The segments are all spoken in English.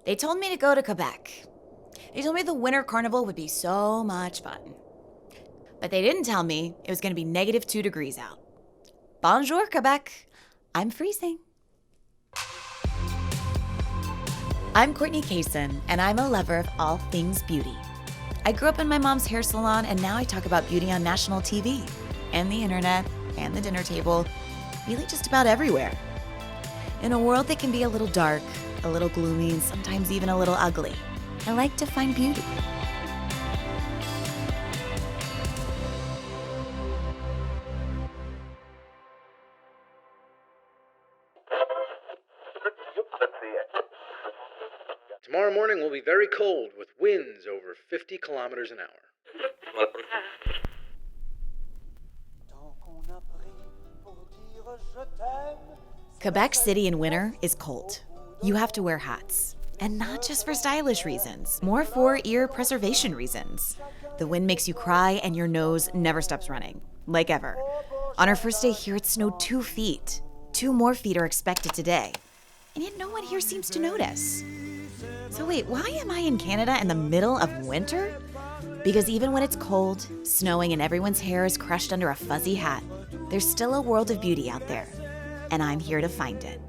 They told me to go to Quebec. They told me the winter carnival would be so much fun. But they didn't tell me it was going to be -2 degrees out. Bonjour, Quebec. I'm freezing. I'm Courtney Cason, and I'm a lover of all things beauty. I grew up in my mom's hair salon, and now I talk about beauty on national TV, and the internet, and the dinner table, really just about everywhere. In a world that can be a little dark, a little gloomy, and sometimes even a little ugly, I like to find beauty. Tomorrow morning will be very cold with winds over 50 kilometers an hour. Quebec City in winter is cold. You have to wear hats. And not just for stylish reasons, more for ear preservation reasons. The wind makes you cry and your nose never stops running, like ever. On our first day here, it snowed 2 feet. 2 more feet are expected today. And yet no one here seems to notice. So wait, why am I in Canada in the middle of winter? Because even when it's cold, snowing, and everyone's hair is crushed under a fuzzy hat, there's still a world of beauty out there. And I'm here to find it.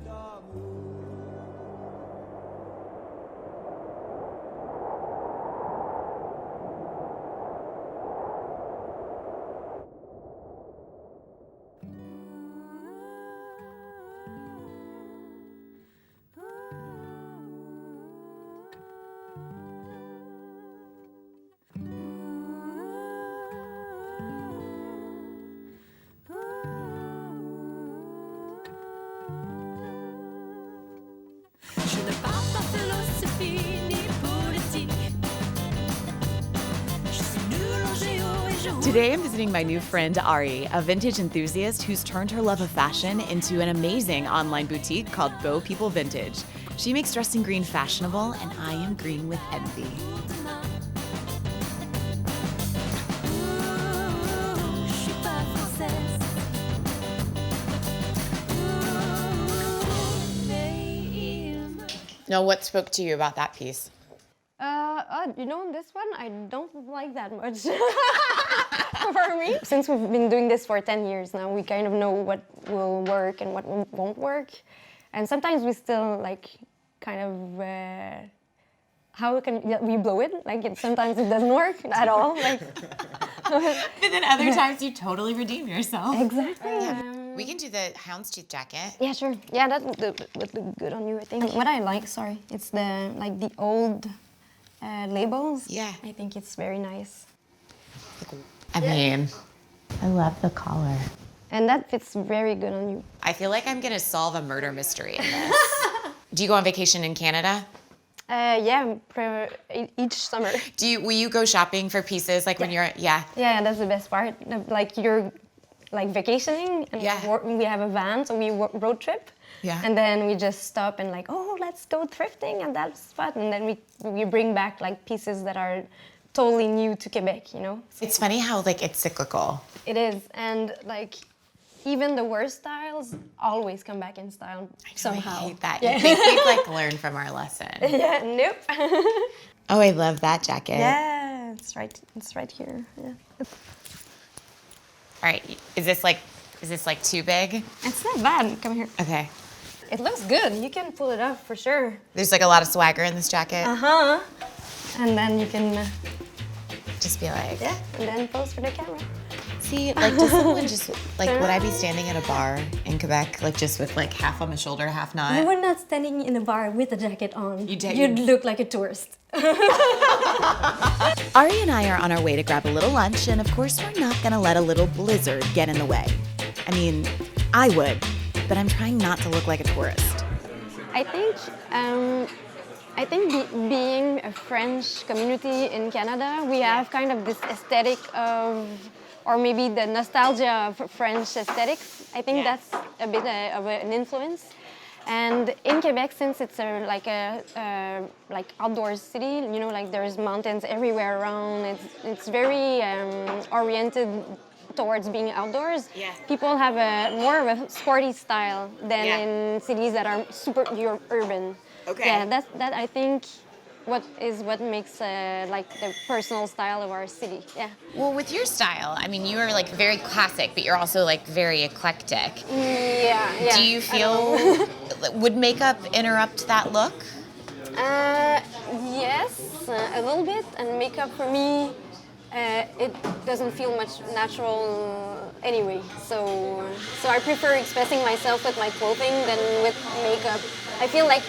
Today I'm visiting my new friend Ari, a vintage enthusiast who's turned her love of fashion into an amazing online boutique called Beau People Vintage. She makes dressing green fashionable, and I am green with envy. Now, what spoke to you about that piece? This one I don't like that much. For me, since we've been doing this for 10 years now, we kind of know what will work and what won't work. And sometimes we still we blow it. Sometimes it doesn't work at all. But then other times you totally redeem yourself. Exactly. We can do the houndstooth jacket. Yeah, sure. Yeah, that would look good on you, I think. What I like, it's the old labels. Yeah. I think it's very nice. I mean, I love the collar. And that fits very good on you. I feel like I'm gonna solve a murder mystery in this. Do you go on vacation in Canada? Each summer. Will you go shopping for pieces when you're, Yeah, that's the best part. You're vacationing and we have a van, so we road trip. Yeah. And then we just stop and let's go thrifting and that's fun. And then we bring back pieces that are totally new to Quebec, It's funny how it's cyclical. It is, and even the worst styles always come back in style somehow. I hate that. Yeah. You think we've learned from our lesson. Yeah, nope. Oh, I love that jacket. Yeah, it's right here. Yeah. All right, is this too big? It's not bad. Come here. Okay. It looks good. You can pull it off for sure. There's a lot of swagger in this jacket. Uh-huh. And then you can just be like, yeah, and then pose for the camera. See, does someone just, would I be standing at a bar in Quebec, just with, half on the shoulder, half not? You were not standing in a bar with a jacket on. You'd look like a tourist. Ari and I are on our way to grab a little lunch, and of course, we're not gonna let a little blizzard get in the way. I mean, I would, but I'm trying not to look like a tourist. I think being a French community in Canada, we have kind of this aesthetic of, or maybe the nostalgia of French aesthetics. I think that's a bit of an influence. And in Quebec, since it's a outdoors city, there's mountains everywhere around. It's very oriented towards being outdoors. Yeah. People have more of a sporty style than in cities that are super urban. Okay. Yeah, that I think what makes like the personal style of our city. Yeah. Well, with your style, I mean, you are like very classic, but you're also like very eclectic. Yeah. Do you feel, would makeup interrupt that look? Yes, a little bit. And makeup for me, it doesn't feel much natural anyway. So I prefer expressing myself with my clothing than with makeup. I feel like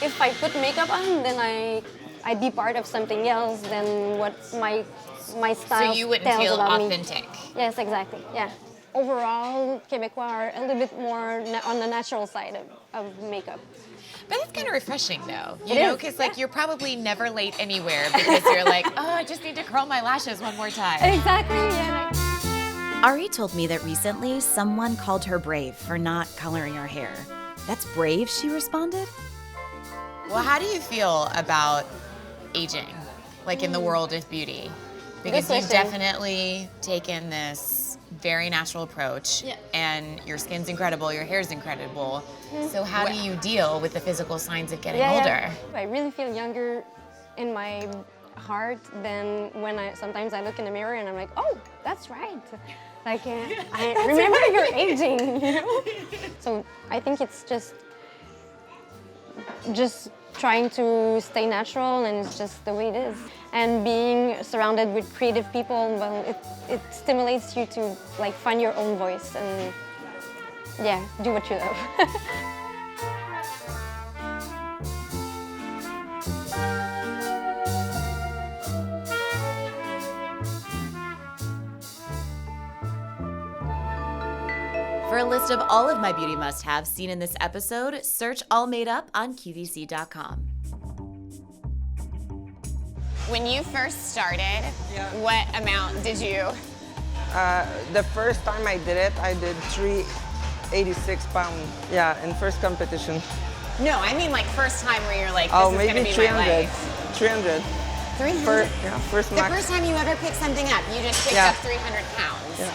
if I put makeup on, then I'd be part of something else than what my style So you wouldn't tells feel about authentic? Me. Yes, exactly. Yeah. Overall, Quebecois are a little bit more on the natural side of makeup. But it's kind of refreshing, though. You It know, is, because like you're probably never late anywhere because you're like, oh, I just need to curl my lashes one more time. Exactly. Yeah. Ari told me that recently someone called her brave for not coloring her hair. That's brave, she responded. Well, how do you feel about aging, like in the world of beauty? Because you've definitely taken this very natural approach, and your skin's incredible, your hair's incredible. So how do you deal with the physical signs of getting older? I really feel younger in my heart than when sometimes I look in the mirror and I'm like, oh, that's right. Like, I remember you're aging, you know? So I think it's just trying to stay natural, and it's just the way it is. And being surrounded with creative people, well, it stimulates you to like find your own voice and do what you love. For a list of all of my beauty must-haves seen in this episode, search All Made Up on QVC.com. When you first started, what amount did you? The first time I did it, I did 386 pounds. Yeah, in first competition. No, I mean like first time where you're like, this Oh, is maybe gonna be 300. my life. 300. 300? First The max. first time you ever picked something up, you just picked up 300 pounds. Yeah.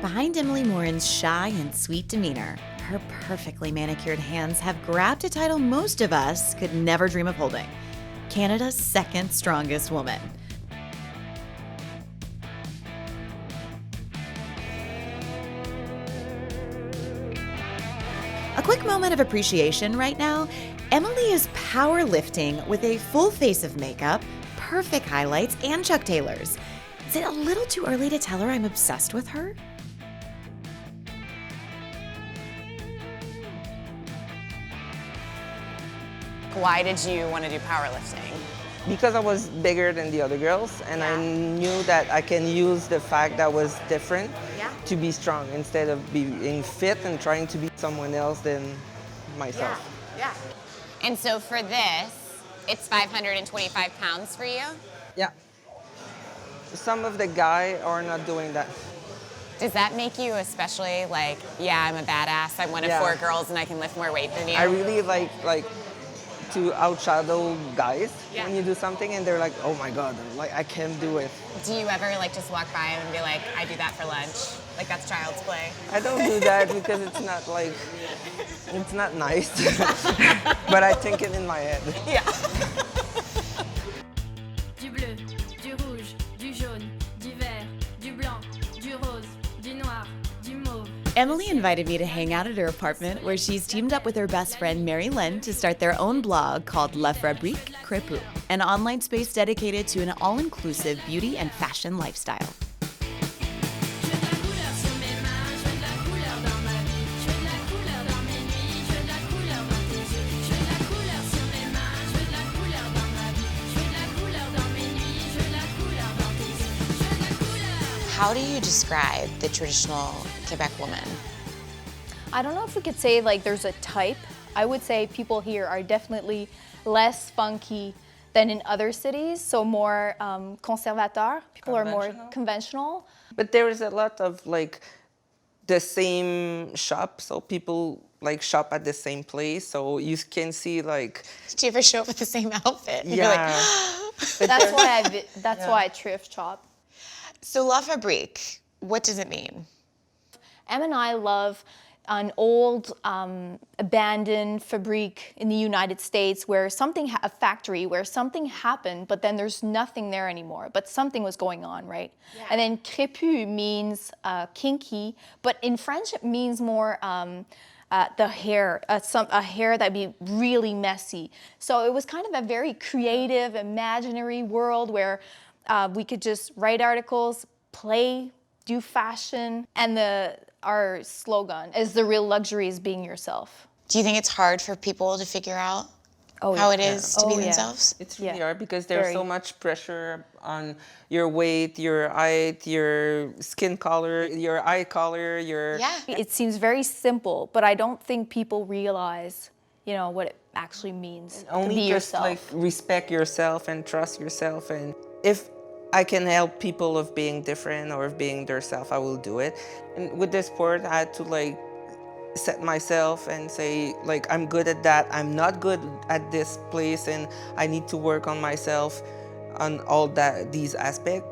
Behind Emily Morin's shy and sweet demeanor, her perfectly manicured hands have grabbed a title most of us could never dream of holding: Canada's second strongest woman. A quick moment of appreciation right now. Emily is powerlifting with a full face of makeup, perfect highlights, and Chuck Taylors. Is it a little too early to tell her I'm obsessed with her? Why did you want to do powerlifting? Because I was bigger than the other girls, and I knew that I can use the fact that I was different to be strong instead of being fit and trying to be someone else than myself. Yeah. And so for this, it's 525 pounds for you? Yeah. Some of the guys are not doing that. Does that make you especially like, yeah, I'm a badass, I'm one of 4 girls and I can lift more weight than you? I really like to outshadow guys when you do something and they're like, oh my God, like I can't do it. Do you ever like just walk by and be like, I do that for lunch? Like that's child's play? I don't do that because it's not like, it's not nice. But I think it in my head. Yeah. Du bleu, du rouge, du jaune, du vert, du blanc, du rose, du noir, du mauve. Emily invited me to hang out at her apartment where she's teamed up with her best friend Mary Lynn to start their own blog called La Fabrique Crépue, an online space dedicated to an all-inclusive beauty and fashion lifestyle. How do you describe the traditional Quebec woman? I don't know if we could say like there's a type. I would say people here are definitely less funky than in other cities, so more conservateur. People are more conventional. But there is a lot of like the same shop, so people like shop at the same place, so you can see like. Did you ever show up with the same outfit? Yeah. You're like, That's why I thrift shop. So La Fabrique, What does it mean? Em and I love an old abandoned fabrique in the United States where a factory where something happened, but then there's nothing there anymore, but something was going on, right? Yeah. And then crépus means kinky, but in French it means more the hair, a hair that'd be really messy. So it was kind of a very creative, imaginary world where we could just write articles, play, do fashion, and our slogan is the real luxury is being yourself. Do you think it's hard for people to figure out how it is to be themselves? It's really hard because there's so much pressure on your weight, your height, your skin color, your eye color, your... Yeah. It seems very simple, but I don't think people realize, what it actually means Only to be just yourself. like respect yourself and trust yourself. And if I can help people of being different or of being their self, I will do it. And with this sport, I had to set myself and say, I'm good at that. I'm not good at this place, and I need to work on myself on all these aspects.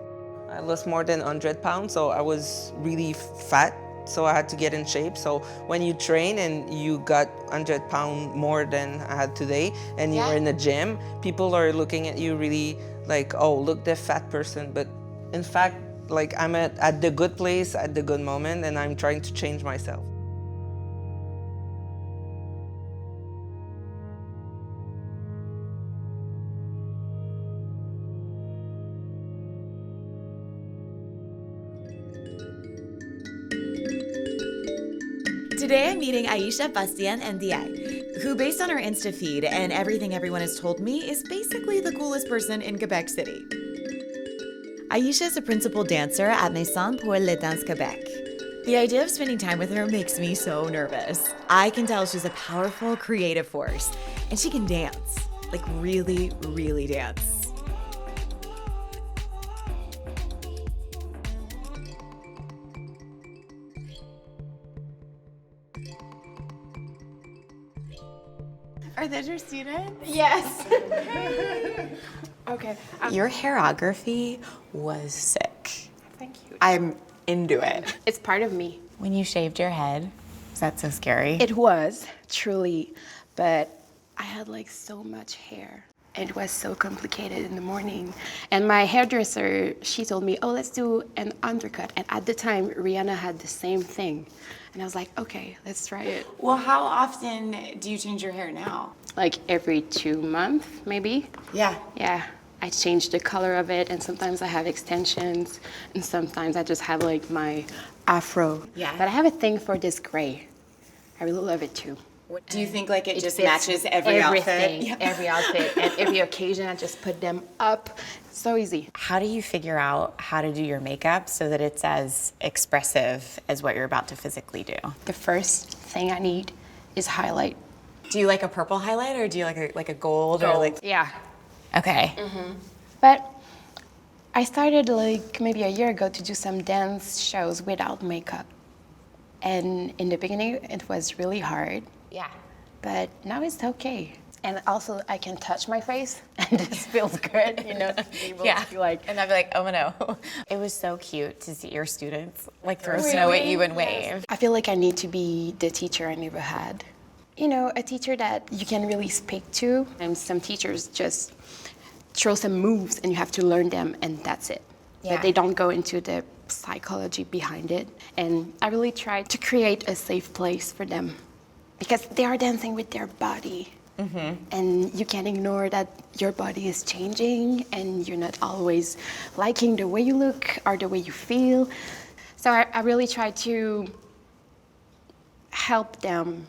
I lost more than 100 pounds, so I was really fat. So I had to get in shape. So when you train and you got 100 pounds more than I had today, and you're in the gym, people are looking at you really oh, look, the fat person. But in fact, I'm at the good place at the good moment, and I'm trying to change myself. Today I'm meeting Aisha BASTIEN-N'DIAYE, who, based on her Insta feed and everything everyone has told me, is basically the coolest person in Quebec City. Aisha is a principal dancer at Maison pour les Danses Quebec. The idea of spending time with her makes me so nervous. I can tell she's a powerful, creative force, and she can dance, really, really dance. Are those your students? Yes. Okay. Your choreography was sick. Thank you. I'm into it. It's part of me. When you shaved your head, was that so scary? It was, truly, but I had so much hair. It was so complicated in the morning. And my hairdresser, she told me, oh, let's do an undercut. And at the time, Rihanna had the same thing. And I was like, okay, let's try it. Well, how often do you change your hair now? Every 2 months, maybe. Yeah. Yeah. I change the color of it, and sometimes I have extensions, and sometimes I just have my afro. Yeah. But I have a thing for this gray. I really love it too. Do you think it just fits matches every everything, outfit? Yeah. every outfit, and every occasion I just put them up. So easy. How do you figure out how to do your makeup so that it's as expressive as what you're about to physically do? The first thing I need is highlight. Do you like a purple highlight, or do you like a gold? Or Yeah. Okay. Mm-hmm. But I started maybe a year ago to do some dance shows without makeup. And in the beginning, it was really hard. Yeah. But now it's okay. And also, I can touch my face, and this feels good, to be able to And I'd be like, oh no. It was so cute to see your students throw snow at you and wave. I feel like I need to be the teacher I never had. A teacher that you can really speak to. And some teachers just throw some moves, and you have to learn them, and that's it. Yeah. But they don't go into the psychology behind it. And I really try to create a safe place for them, because they are dancing with their body. Mm-hmm. And you can't ignore that your body is changing, and you're not always liking the way you look or the way you feel. So I really try to help them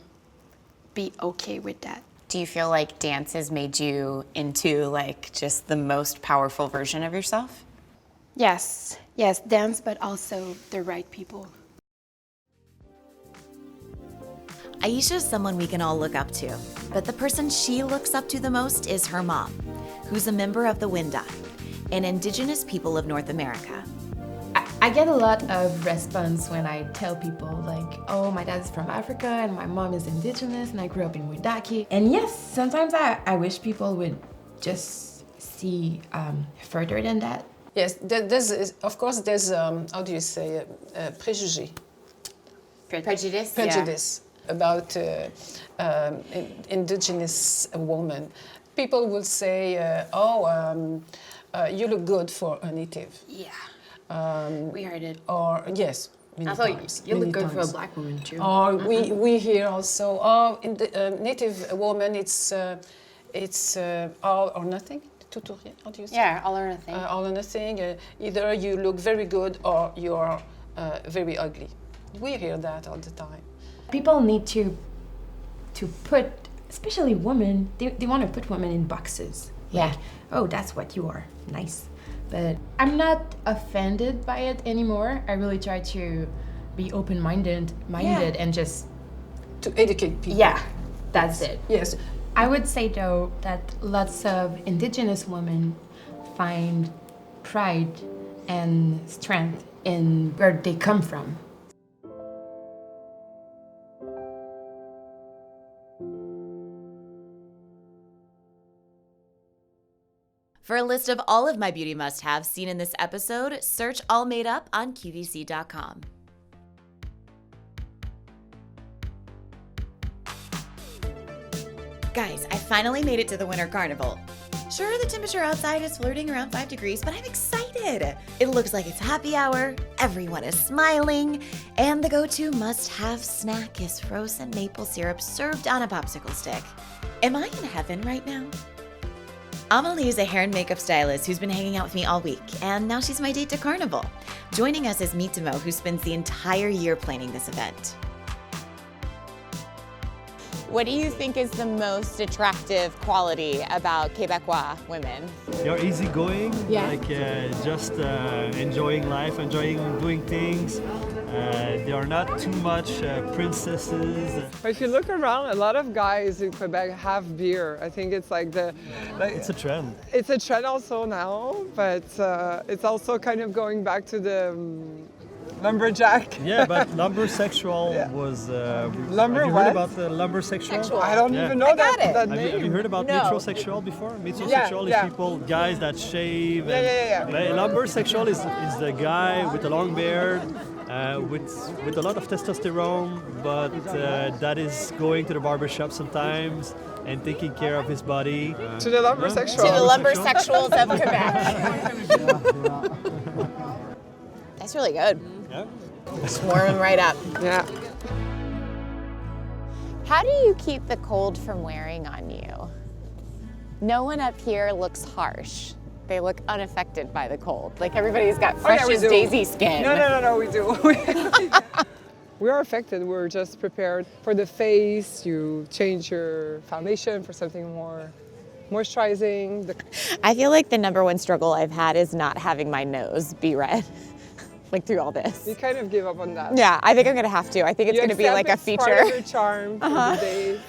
be okay with that. Do you feel like dance has made you into just the most powerful version of yourself? Yes, dance, but also the right people. Aisha is someone we can all look up to, but the person she looks up to the most is her mom, who's a member of the Wenda, an indigenous people of North America. I get a lot of response when I tell people oh, my dad is from Africa and my mom is indigenous and I grew up in Wendake. And yes, sometimes I wish people would just see further than that. Yes, of course there's, how do you say, préjugé. Prejudice? Prejudice about indigenous women. People will say, you look good for a native. Yeah. We heard it. Or, yes, many times. You look many good for a times. black woman too. Or we hear also, in the native woman, it's all or nothing. Tout ou rien, how do you say? Yeah, all or nothing. All or nothing. Either you look very good or you're very ugly. We hear that all the time. People need to put, especially women, they want to put women in boxes. Yeah. Like, oh, that's what you are. Nice. But I'm not offended by it anymore. I really try to be open-minded and just... To educate people. Yeah, that's it. Yes. I would say, though, that lots of Indigenous women find pride and strength in where they come from. For a list of all of my beauty must-haves seen in this episode, search All Made Up on QVC.com. Guys, I finally made it to the Winter Carnival. Sure, the temperature outside is flirting around 5 degrees, but I'm excited. It looks like it's happy hour, everyone is smiling, and the go-to must-have snack is frozen maple syrup served on a popsicle stick. Am I in heaven right now? Amelie is a hair and makeup stylist who's been hanging out with me all week, and now she's my date to Carnival. Joining us is Mitimo, who spends the entire year planning this event. What do you think is the most attractive quality about Quebecois women? They're easygoing, just enjoying life, enjoying doing things. They are not too much princesses. If you look around, a lot of guys in Quebec have beer. I think it's like it's a trend. It's a trend also now, but it's also kind of going back to the lumberjack. Yeah, but lumbersexual was... Lumber have you what? heard about the lumbersexual? I don't even know that name. Have you heard about metrosexual before? Metrosexual is people, guys that shave. Lumbersexual is the guy with a long beard, with a lot of testosterone, but that is going to the barbershop sometimes and taking care of his body. To the lumbersexual. To the lumbersexuals of Quebec. That's really good. Yeah. Just warm them right up. Yeah. How do you keep the cold from wearing on you? No one up here looks harsh. They look unaffected by the cold. Like everybody's got fresh as daisy skin. No, we do. We are affected. We're just prepared for the face. You change your foundation for something more moisturizing. I feel like the number one struggle I've had is not having my nose be red. Like through all this. You kind of give up on that. Yeah, I think I'm gonna have to. I think it's gonna be like a feature. Part of your charm for the day.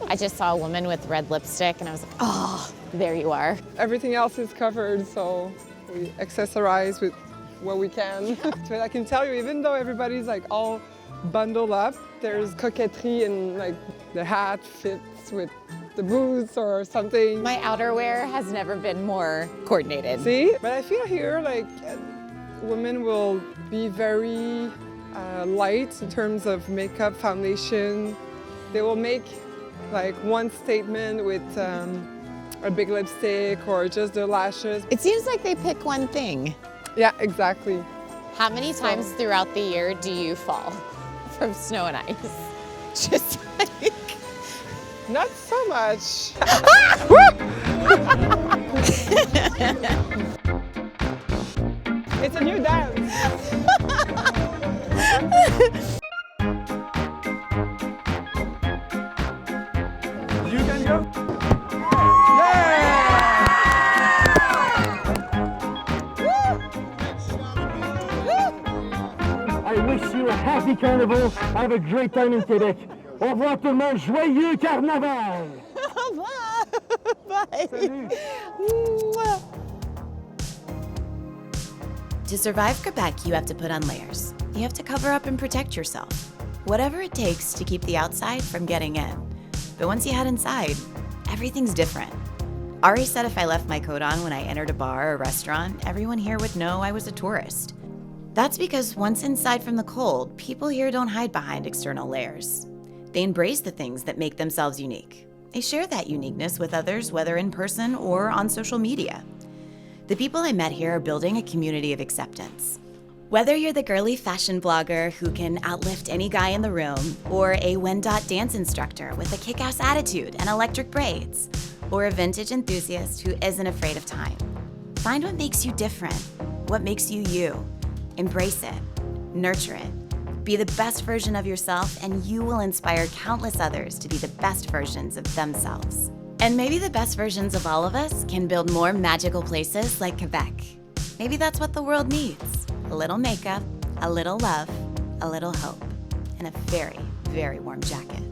I just saw a woman with red lipstick and I was like, oh, there you are. Everything else is covered, so we accessorize with what we can. But I can tell you, even though everybody's like all bundled up, there's coquetry and like the hat fits with the boots or something. My outerwear has never been more coordinated. See? But I feel here like women will be very light in terms of makeup, foundation. They will make like one statement with a big lipstick or just their lashes. It seems like they pick one thing. Yeah, exactly. How many times throughout the year do you fall from snow and ice? Just like... Not so much. It's a new dance. You can go. I wish you a happy carnival. Have a great time in Quebec. Au revoir tout le monde. Joyeux carnaval. Bye. To survive Quebec, you have to put on layers. You have to cover up and protect yourself. Whatever it takes to keep the outside from getting in. But once you head inside, everything's different. Ari said if I left my coat on when I entered a bar or restaurant, everyone here would know I was a tourist. That's because once inside from the cold, people here don't hide behind external layers. They embrace the things that make themselves unique. They share that uniqueness with others, whether in person or on social media. The people I met here are building a community of acceptance. Whether you're the girly fashion blogger who can outlift any guy in the room, or a Wendot dance instructor with a kick-ass attitude and electric braids, or a vintage enthusiast who isn't afraid of time, find what makes you different, what makes you you. Embrace it, nurture it, be the best version of yourself, and you will inspire countless others to be the best versions of themselves. And maybe the best versions of all of us can build more magical places like Quebec. Maybe that's what the world needs. A little makeup, a little love, a little hope, and a very, very warm jacket.